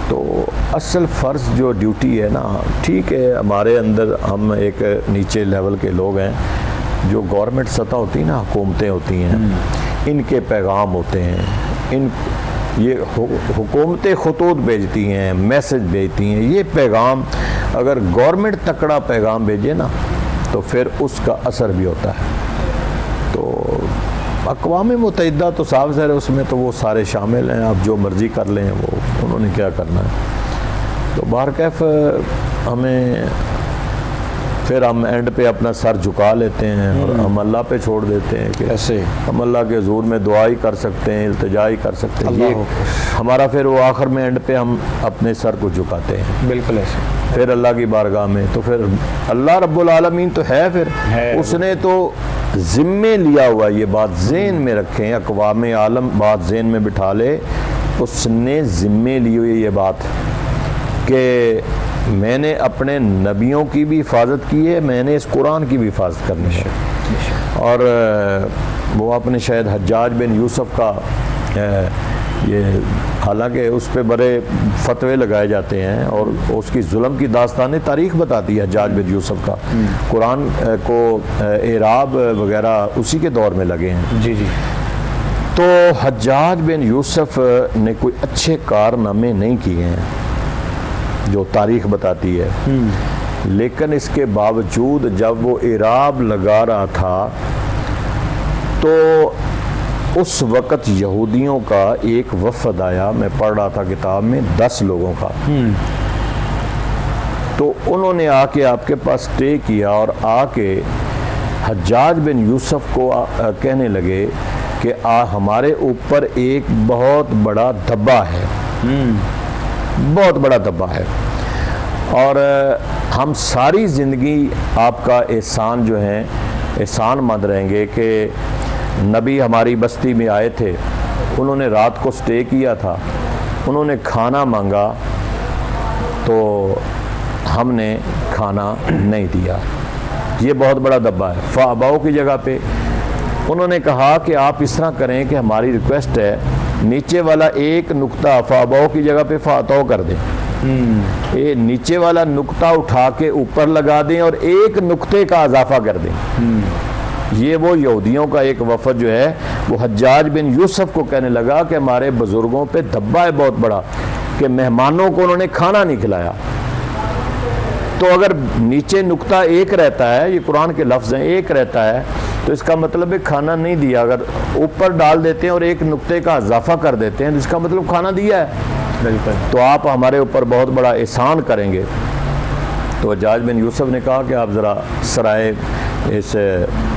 تو اصل فرض جو ڈیوٹی ہے نا، ٹھیک ہے ہمارے اندر ہم ایک نیچے لیول کے لوگ ہیں، جو گورنمنٹ سطح ہوتی ہے نا، حکومتیں ہوتی ہیں، ان کے پیغام ہوتے ہیں، یہ حکومتیں خطوط بھیجتی ہیں، میسج بھیجتی ہیں. یہ پیغام اگر گورنمنٹ تکڑا پیغام بھیجے نا تو پھر اس کا اثر بھی ہوتا ہے. تو اقوام متحدہ تو صاف ظاہر ہے، اس میں تو وہ سارے شامل ہیں، آپ جو مرضی کر لیں، وہ انہوں نے کیا کرنا ہے. تو بہرکیف ہمیں پھر ہم اینڈ پہ اپنا سر جھکا لیتے ہیں اور ہم اللہ پہ چھوڑ دیتے ہیں کہ ایسے ہم اللہ کے حضور میں دعا ہی کر سکتے ہیں، التجا ہی کر سکتے ہیں. یہ ہمارا پھر وہ آخر میں اینڈ پہ ہم اپنے سر کو جھکاتے ہیں بالکل ایسے پھر اللہ کی بارگاہ میں. تو پھر اللہ رب العالمین تو ہے، پھر اس نے تو ذمے لیا ہوا. یہ بات ذہن میں رکھیں، اقوام عالم بات ذہن میں بٹھا لے، اس نے ذمے لی ہوئی یہ بات کہ میں نے اپنے نبیوں کی بھی حفاظت کی ہے، میں نے اس قرآن کی بھی حفاظت کرنی ہے. اور وہ اپنے شاید حجاج بن یوسف کا یہ حالانکہ اس پہ بڑے فتوے لگائے جاتے ہیں اور اس کی ظلم کی داستانیں تاریخ بتاتی ہے حجاج بن یوسف کا. قرآن کو اعراب وغیرہ اسی کے دور میں لگے ہیں. جی جی. تو حجاج بن یوسف نے کوئی اچھے کارنامے نہیں کیے ہیں جو تاریخ بتاتی ہے، لیکن اس کے باوجود جب وہ اعراب لگا رہا تھا تو اس وقت یہودیوں کا ایک وفد آیا. میں پڑھ رہا تھا کتاب میں 10 لوگوں کا. تو انہوں نے آ کے آپ کے پاس اسٹے کیا اور آ کے حجاج بن یوسف کو کہنے لگے کہ ہمارے اوپر ایک بہت بڑا دھبا ہے، بہت بڑا دھبا ہے، اور ہم ساری زندگی آپ کا احسان جو ہے احسان مند رہیں گے کہ نبی ہماری بستی میں آئے تھے، انہوں نے رات کو سٹے کیا تھا، انہوں نے کھانا مانگا تو ہم نے کھانا نہیں دیا. یہ بہت بڑا دھبا ہے. فاباؤ کی جگہ پہ انہوں نے کہا کہ آپ اس طرح کریں کہ ہماری ریکویسٹ ہے نیچے والا ایک نقطہ فاباؤ کی جگہ پہ فاتو کر دیں. یہ نیچے والا نقطہ اٹھا کے اوپر لگا دیں اور ایک نقطے کا اضافہ کر دیں. یہ وہ یہودیوں کا ایک وفد جو ہے وہ حجاج بن یوسف کو کہنے لگا کہ ہمارے بزرگوں پہ دھبا ہے بہت بڑا کہ مہمانوں کو انہوں نے کھانا نہیں کھلایا. تو اگر نیچے نقطہ ایک رہتا ہے، یہ قرآن کے لفظ ہیں، ایک رہتا ہے تو اس کا مطلب ہے کھانا نہیں دیا. اگر اوپر ڈال دیتے ہیں اور ایک نقطے کا اضافہ کر دیتے ہیں تو اس کا مطلب کھانا دیا ہے. بالکل. تو آپ ہمارے اوپر بہت بڑا احسان کریں گے. تو حجاج بن یوسف نے کہا کہ آپ ذرا سرائے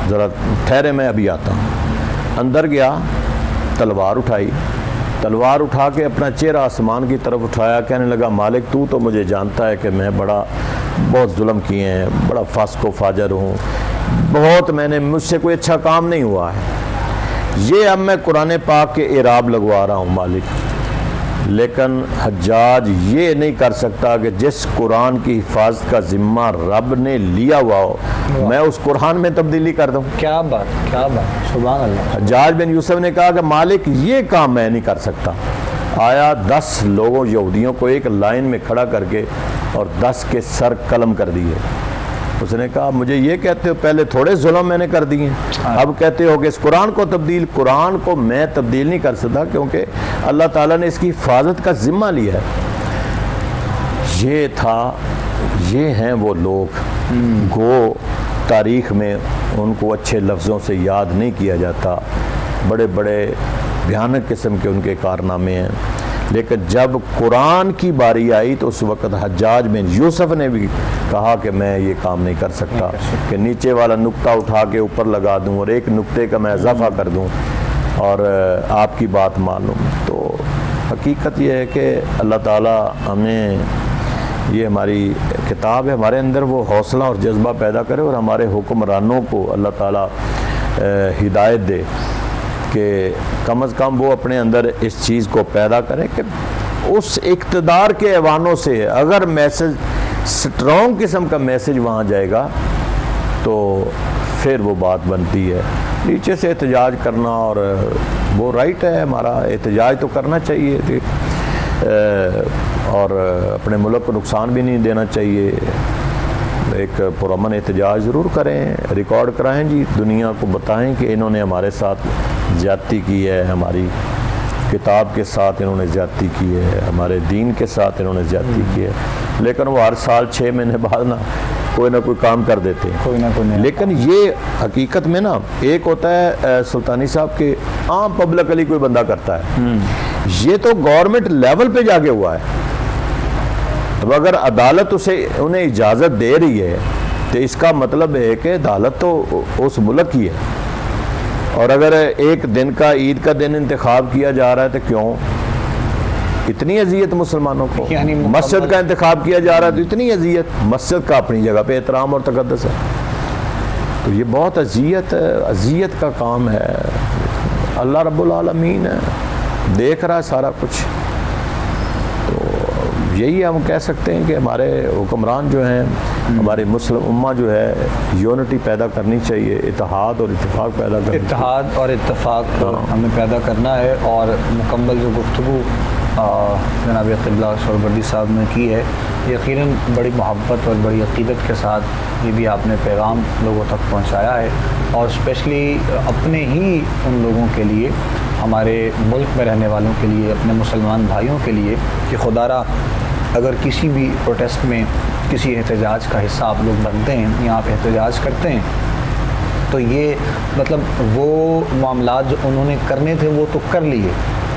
ذرا ٹھہرے، میں ابھی آتا ہوں. اندر گیا، تلوار اٹھائی، تلوار اٹھا کے اپنا چہرہ آسمان کی طرف اٹھایا، کہنے لگا مالک تو مجھے جانتا ہے کہ میں بہت ظلم کیے ہیں، بڑا فاسق و فاجر ہوں، بہت مجھ سے کوئی اچھا کام نہیں ہوا ہے. یہ اب میں قرآن پاک کے اعراب لگوا رہا ہوں مالک، لیکن حجاج یہ نہیں کر سکتا کہ جس قرآن کی حفاظت کا ذمہ رب نے لیا ہوا ہو میں اس قرآن میں تبدیلی کر دوں. کیا بات، کیا بات، سبحان اللہ. حجاج بن یوسف نے کہا کہ مالک یہ کام میں نہیں کر سکتا. آیا 10 لوگوں یہودیوں کو ایک لائن میں کھڑا کر کے اور 10 کے سر قلم کر دیے. اس نے کہا مجھے یہ کہتے ہو پہلے تھوڑے ظلم میں نے کر دیے، اب کہتے ہو کہ اس قرآن کو تبدیل، قرآن کو میں تبدیل نہیں کر سکتا کیونکہ اللہ تعالیٰ نے اس کی حفاظت کا ذمہ لیا ہے۔ یہ تھا، یہ ہیں وہ لوگ گو تاریخ میں ان کو اچھے لفظوں سے یاد نہیں کیا جاتا، بڑے بڑے بھیانک قسم کے ان کے کارنامے ہیں، لیکن جب قرآن کی باری آئی تو اس وقت حجاج بن یوسف نے بھی کہا کہ میں یہ کام نہیں کر سکتا، کہ نیچے والا نقطہ اٹھا کے اوپر لگا دوں اور ایک نقطے کا میں اضافہ کر دوں اور آپ کی بات مان لوں۔ تو حقیقت یہ ہے کہ اللہ تعالیٰ ہمیں، یہ ہماری کتاب ہے، ہمارے اندر وہ حوصلہ اور جذبہ پیدا کرے اور ہمارے حکمرانوں کو اللہ تعالیٰ ہدایت دے کہ کم از کم وہ اپنے اندر اس چیز کو پیدا کریں کہ اس اقتدار کے ایوانوں سے اگر میسج سٹرونگ قسم کا میسج وہاں جائے گا تو پھر وہ بات بنتی ہے۔ نیچے سے احتجاج کرنا اور وہ رائٹ ہے ہمارا، احتجاج تو کرنا چاہیے اور اپنے ملک کو نقصان بھی نہیں دینا چاہیے، ایک پرامن احتجاج ضرور کریں، ریکارڈ کرائیں جی، دنیا کو بتائیں کہ انہوں نے ہمارے ساتھ زیادتی کی ہے، ہماری کتاب کے ساتھ انہوں نے زیادتی کی ہے، ہمارے دین کے ساتھ انہوں نے زیادتی کی ہے، لیکن وہ ہر سال 6 مہینے بعد کوئی نہ کوئی کام کر دیتے ہیں، کوئی نہ کوئی۔ لیکن یہ حقیقت میں ایک ہوتا ہے سلطانی صاحب کہ عام پبلکلی کوئی بندہ کرتا ہے، یہ تو گورنمنٹ لیول پہ جا کے ہوا ہے۔ اب اگر عدالت انہیں اجازت دے رہی ہے تو اس کا مطلب ہے کہ عدالت تو اس ملک کی ہے، اور اگر ایک دن کا عید کا دن انتخاب کیا جا رہا ہے تو کیوں اتنی اذیت مسلمانوں کو؟ مسجد کا انتخاب کیا جا رہا ہے تو اتنی اذیت، مسجد کا اپنی جگہ پہ احترام اور تقدس ہے، تو یہ بہت اذیت کا کام ہے۔ اللہ رب العالمین ہے، دیکھ رہا ہے سارا کچھ، تو یہی ہم کہہ سکتے ہیں کہ ہمارے حکمران جو ہیں، ہماری مسلم امہ جو ہے، یونٹی پیدا کرنی چاہیے، اتحاد اور اتفاق پیدا کرنا، اتحاد اور اتفاق ہمیں پیدا کرنا ہے۔ اور مکمل جو گفتگو جناب قبلہ سہروردی صاحب نے کی ہے، یقیناً بڑی محبت اور بڑی عقیدت کے ساتھ یہ بھی آپ نے پیغام لوگوں تک پہنچایا ہے، اور اسپیشلی اپنے ہی ان لوگوں کے لیے، ہمارے ملک میں رہنے والوں کے لیے، اپنے مسلمان بھائیوں کے لیے کہ خدا را اگر کسی بھی پروٹیسٹ میں کسی احتجاج کا حصہ آپ لوگ بنتے ہیں یا آپ احتجاج کرتے ہیں تو یہ مطلب وہ معاملات جو انہوں نے کرنے تھے وہ تو کر لیے،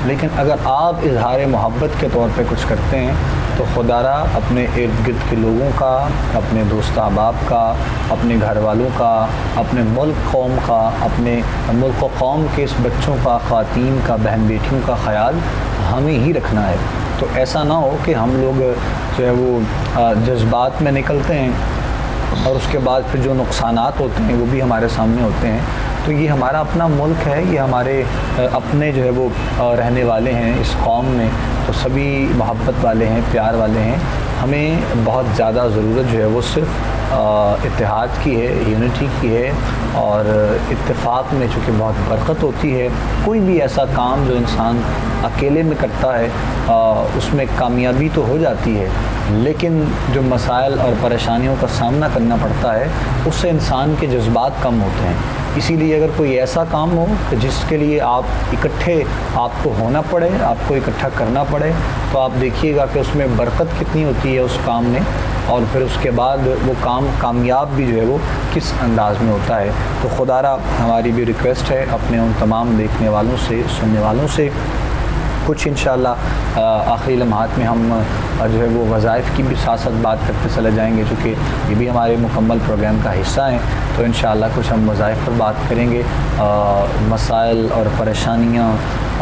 لیکن اگر آپ اظہار محبت کے طور پہ کچھ کرتے ہیں تو خدا را اپنے ارد گرد کے لوگوں کا، اپنے دوست احباب کا، اپنے گھر والوں کا، اپنے ملک قوم کا، اپنے ملک و قوم کے اس بچوں کا، خواتین کا، بہن بیٹیوں کا خیال ہمیں ہی رکھنا ہے۔ تو ایسا نہ ہو کہ ہم لوگ جو ہے وہ جذبات میں نکلتے ہیں اور اس کے بعد پھر جو نقصانات ہوتے ہیں وہ بھی ہمارے سامنے ہوتے ہیں۔ تو یہ ہمارا اپنا ملک ہے، یہ ہمارے اپنے جو ہے وہ رہنے والے ہیں اس قوم میں، تو سبھی محبت والے ہیں، پیار والے ہیں۔ ہمیں بہت زیادہ ضرورت جو ہے وہ صرف اتحاد کی ہے، یونٹی کی ہے، اور اتفاق میں چونکہ بہت برکت ہوتی ہے۔ کوئی بھی ایسا کام جو انسان اکیلے میں کرتا ہے اس میں کامیابی تو ہو جاتی ہے، لیکن جو مسائل اور پریشانیوں کا سامنا کرنا پڑتا ہے اس سے انسان کے جذبات کم ہوتے ہیں۔ اسی لیے اگر کوئی ایسا کام ہو کہ جس کے لیے آپ اکٹھے آپ کو ہونا پڑے، آپ کو اکٹھا کرنا پڑے، تو آپ دیکھیے گا کہ اس میں برکت کتنی ہوتی ہے اس کام میں، اور پھر اس کے بعد وہ کام کامیاب بھی جو ہے وہ کس انداز میں ہوتا ہے۔ تو خدا را ہماری بھی ریکویسٹ ہے اپنے ان تمام دیکھنے والوں سے، سننے والوں سے، کچھ انشاءاللہ آخری لمحات میں ہم جو ہے وہ وظائف کی بھی ساتھ ساتھ بات کرتے چلے جائیں گے، چونکہ یہ بھی ہمارے مکمل پروگرام کا حصہ ہیں، تو انشاءاللہ کچھ ہم وظائف پر بات کریں گے، مسائل اور پریشانیاں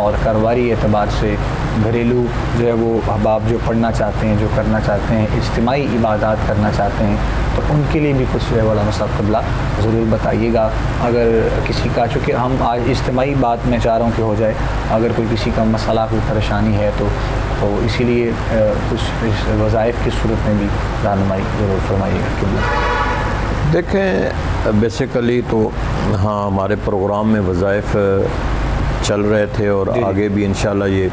اور کاروباری اعتبار سے، گھریلو جو ہے وہ احباب جو پڑھنا چاہتے ہیں، جو کرنا چاہتے ہیں، اجتماعی عبادات کرنا چاہتے ہیں، تو ان کے لیے بھی کچھ جو ہے علامہ صاحب قبلہ ضرور بتائیے گا۔ اگر کسی کا، چونکہ ہم آج اجتماعی بات میں چاہ رہا ہوں کہ ہو جائے، اگر کوئی کسی کا مسئلہ، کوئی پریشانی ہے تو اسی لیے کچھ وظائف کی صورت میں بھی رہنمائی ضرور فرمائیے گا قبلہ۔ دیکھیں بیسیکلی تو ہاں ہمارے پروگرام میں وظائف چل رہے تھے اور آگے بھی انشاءاللہ یہ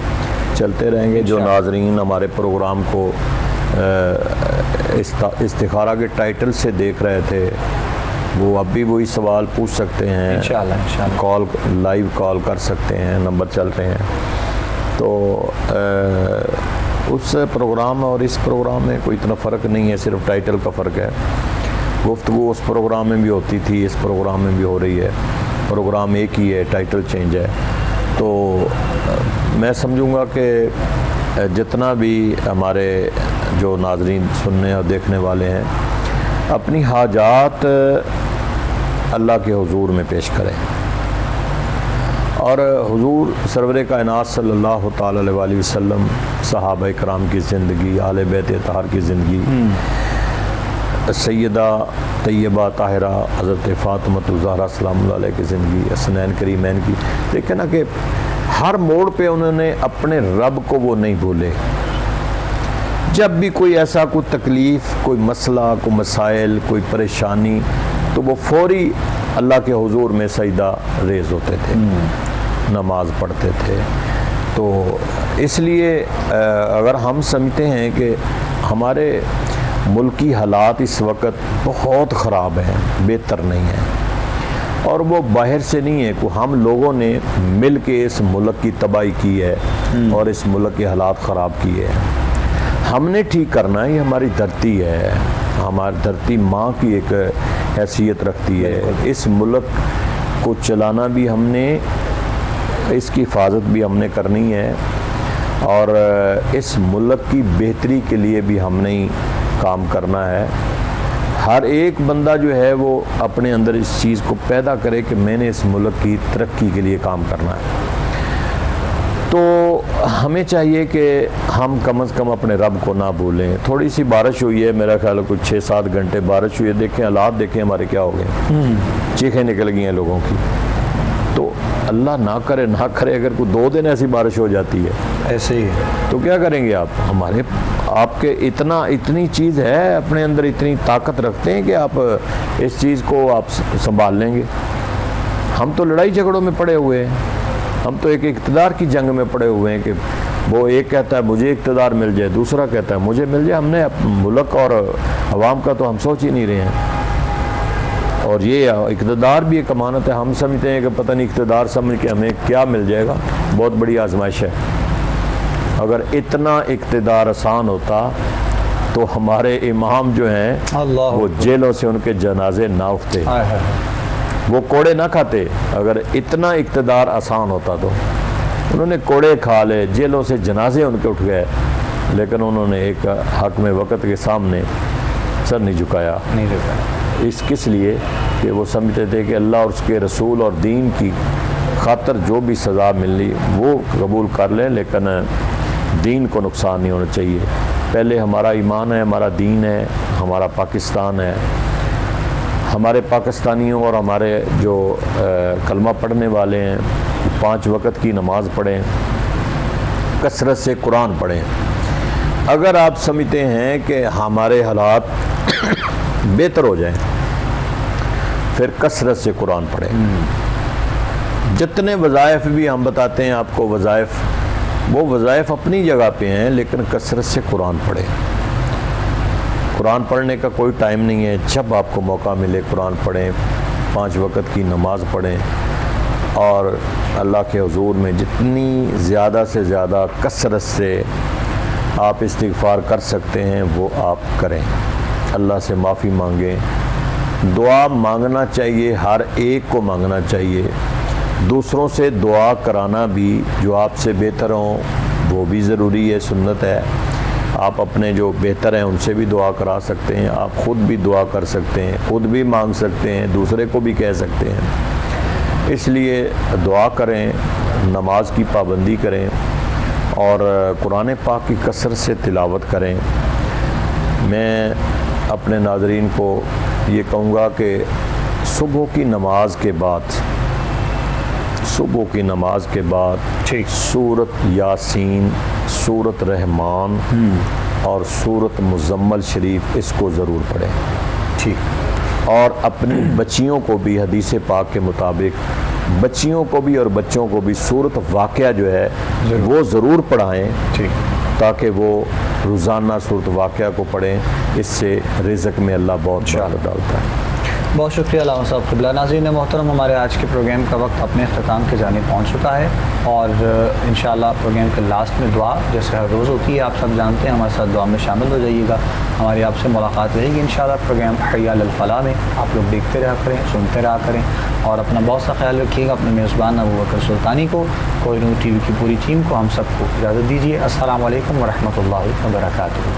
چلتے رہیں گے۔ جو ناظرین ہمارے پروگرام کو استخارہ کے ٹائٹل سے دیکھ رہے تھے وہ اب بھی وہی سوال پوچھ سکتے ہیں انشاءاللہ کال لائیو کال کر سکتے ہیں، نمبر چل رہے ہیں. تو اس پروگرام اور اس پروگرام میں کوئی اتنا فرق نہیں ہے، صرف ٹائٹل کا فرق ہے. گفتگو اس پروگرام میں بھی ہوتی تھی، اس پروگرام میں بھی ہو رہی ہے، پروگرام ایک ہی ہے، ٹائٹل چینج ہے. تو میں سمجھوں گا کہ جتنا بھی ہمارے جو ناظرین سننے اور دیکھنے والے ہیں اپنی حاجات اللہ کے حضور میں پیش کریں، اور حضور سرور کائنات صلی اللہ تعالی علیہ وسلم، صحابہ کرام کی زندگی، اہل بیت اطہار کی زندگی، سیدہ طیبہ طاہرہ حضرت فاطمۃ الزہرا سلام اللہ علیہ کی زندگی، حسنین کریمین کی، دیکھیں نا کہ ہر موڑ پہ انہوں نے اپنے رب کو وہ نہیں بھولے. جب بھی کوئی ایسا کوئی تکلیف، کوئی مسئلہ، کوئی مسائل، کوئی پریشانی، تو وہ فوری اللہ کے حضور میں سجدہ ریز ہوتے تھے، نماز پڑھتے تھے. تو اس لیے اگر ہم سمجھتے ہیں کہ ہمارے ملکی حالات اس وقت بہت خراب ہیں، بہتر نہیں ہیں، اور وہ باہر سے نہیں ہے، کہ ہم لوگوں نے مل کے اس ملک کی تباہی کی ہے اور اس ملک کے حالات خراب کیے ہیں. ہم نے ٹھیک کرنا ہے، یہ ہماری دھرتی ہے، ہماری دھرتی ماں کی ایک حیثیت رکھتی ہے. اس ملک کو چلانا بھی ہم نے، اس کی حفاظت بھی ہم نے کرنی ہے، اور اس ملک کی بہتری کے لیے بھی ہم نے کام کرنا ہے. ہر ایک بندہ جو ہے وہ اپنے اندر اس چیز کو پیدا کرے کہ میں نے اس ملک کی ترقی کے لیے کام کرنا ہے. تو ہمیں چاہیے کہ ہم کم از کم اپنے رب کو نہ بھولیں. تھوڑی سی بارش ہوئی ہے، میرا خیال ہے کچھ 6-7 گھنٹے بارش ہوئی ہے، دیکھیں حالات دیکھیں ہمارے کیا ہو گئے، چیخیں نکل گئی ہیں لوگوں کی. تو اللہ نہ کرے اگر کوئی 2 دن ایسی بارش ہو جاتی ہے ایسے ہی، تو کیا کریں گے آپ کے اتنی چیز ہے اپنے اندر، اتنی طاقت رکھتے ہیں کہ آپ اس چیز کو آپ سنبھال لیں گے. ہم تو لڑائی جھگڑوں میں پڑے ہوئے ہیں، ہم تو ایک اقتدار کی جنگ میں پڑے ہوئے ہیں کہ وہ ایک کہتا ہے مجھے اقتدار مل جائے، دوسرا کہتا ہے مجھے مل جائے. ہم نے ملک اور عوام کا تو ہم سوچ ہی نہیں رہے ہیں. اور یہ اقتدار بھی ایک امانت ہے. ہم سمجھتے ہیں کہ پتہ نہیں اقتدار سمجھ کے ہمیں کیا مل جائے گا، بہت بڑی آزمائش ہے. اگر اتنا اقتدار آسان ہوتا تو ہمارے امام جو ہیں وہ جیلوں سے ان کے جنازے نہ اٹھتے، وہ کوڑے نہ کھاتے. اگر اتنا اقتدار آسان ہوتا تو انہوں نے کوڑے کھا لے، جیلوں سے جنازے ان کے اٹھ گئے، لیکن انہوں نے ایک حاکم وقت کے سامنے سر نہیں جھکایا. اس کس لیے کہ وہ سمجھتے تھے کہ اللہ اور اس کے رسول اور دین کی خاطر جو بھی سزا ملی وہ قبول کر لیں، لیکن دین کو نقصان نہیں ہونا چاہیے. پہلے ہمارا ایمان ہے، ہمارا دین ہے، ہمارا پاکستان ہے. ہمارے پاکستانیوں اور ہمارے جو کلمہ پڑھنے والے ہیں 5 وقت کی نماز پڑھیں، کثرت سے قرآن پڑھیں. اگر آپ سمجھتے ہیں کہ ہمارے حالات بہتر ہو جائیں پھر کثرت سے قرآن پڑھیں. جتنے وظائف بھی ہم بتاتے ہیں آپ کو، وہ وظائف اپنی جگہ پہ ہیں، لیکن کثرت سے قرآن پڑھیں. قرآن پڑھنے کا کوئی ٹائم نہیں ہے، جب آپ کو موقع ملے قرآن پڑھیں، 5 وقت کی نماز پڑھیں، اور اللہ کے حضور میں جتنی زیادہ سے زیادہ کثرت سے آپ استغفار کر سکتے ہیں وہ آپ کریں. اللہ سے معافی مانگیں. دعا مانگنا چاہیے، ہر ایک کو مانگنا چاہیے. دوسروں سے دعا کرانا بھی، جو آپ سے بہتر ہوں وہ بھی ضروری ہے، سنت ہے. آپ اپنے جو بہتر ہیں ان سے بھی دعا کرا سکتے ہیں، آپ خود بھی دعا کر سکتے ہیں، خود بھی مانگ سکتے ہیں، دوسرے کو بھی کہہ سکتے ہیں. اس لیے دعا کریں، نماز کی پابندی کریں، اور قرآن پاک کی کثرت سے تلاوت کریں. میں اپنے ناظرین کو یہ کہوں گا کہ صبح کی نماز کے بعد سورت یاسین، سورت رحمان اور سورت مزمل شریف اس کو ضرور پڑھیں. ٹھیک. اور اپنی بچیوں کو بھی حدیث پاک کے مطابق بچیوں کو بھی اور بچوں کو بھی سورت واقعہ جو ہے وہ ضرور پڑھائیں. ٹھیک. تاکہ وہ روزانہ صورت واقعہ کو پڑھیں. اس سے رزق میں اللہ بہت برکت ڈالتا ہے. بہت شکریہ علامہ صاحب قبلہ. ناظرین محترم، ہمارے آج کے پروگرام کا وقت اپنے اختتام کی جانب پہنچ چکا ہے، اور انشاءاللہ پروگرام کے لاسٹ میں دعا جیسے ہر روز ہوتی ہے، آپ سب جانتے ہیں، ہمارے ساتھ دعا میں شامل ہو جائیے گا. ہماری آپ سے ملاقات رہے گی انشاءاللہ پروگرام حی علی الفلاح میں. آپ لوگ دیکھتے رہا کریں، سنتے رہا کریں، اور اپنا بہت سا خیال رکھیے گا. اپنے میزبان ابوبکر سلطانی کو، کوہ نور ٹی وی کی پوری ٹیم کو، ہم سب کو اجازت دیجیے. السلام علیکم ورحمۃ اللہ وبرکاتہ.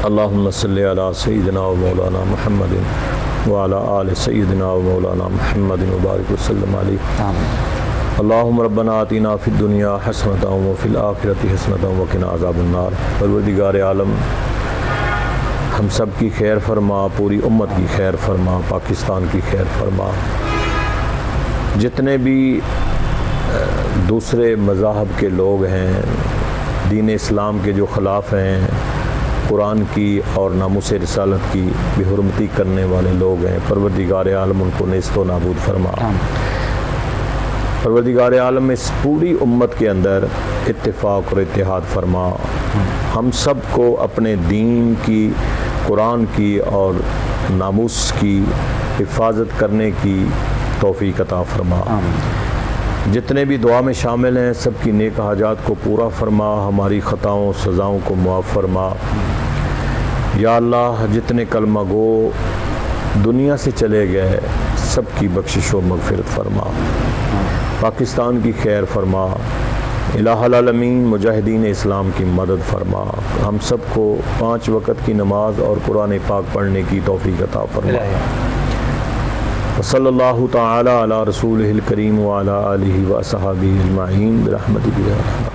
اللہم صلی علی سیدنا و مولانا محمد وعلی آل سیدنا و مولانا محمد وبارک وسلم علیہ. اللہم ربنا آتنا فی الدنیا حسنۃ وفی الآخرۃ حسنۃ وقنا عذاب النار. پروردگار عالم ہم سب کی خیر فرما، پوری امت کی خیر فرما، پاکستان کی خیر فرما. جتنے بھی دوسرے مذاہب کے لوگ ہیں، دین اسلام کے جو خلاف ہیں، قرآن کی اور ناموس رسالت کی بے حرمتی کرنے والے لوگ ہیں، پروردگار عالم ان کو نیست و نابود فرما. پروردگار عالم اس پوری امت کے اندر اتفاق اور اتحاد فرما. ہم سب کو اپنے دین کی، قرآن کی اور ناموس کی حفاظت کرنے کی توفیق عطا فرما. جتنے بھی دعا میں شامل ہیں سب کی نیک حاجات کو پورا فرما، ہماری خطاؤں سزاؤں کو معاف فرما. یا اللہ جتنے کلمہ گو دنیا سے چلے گئے سب کی بخشش و مغفرت فرما. پاکستان کی خیر فرما. الہ العالمین مجاہدین اسلام کی مدد فرما. ہم سب کو 5 وقت کی نماز اور قرآن پاک پڑھنے کی توفیق عطا فرما. وصلی اللہ تعالی علی رسولہ الکریم وعلی آلہ و اصحابہ اجمعین برحمتک یا ارحم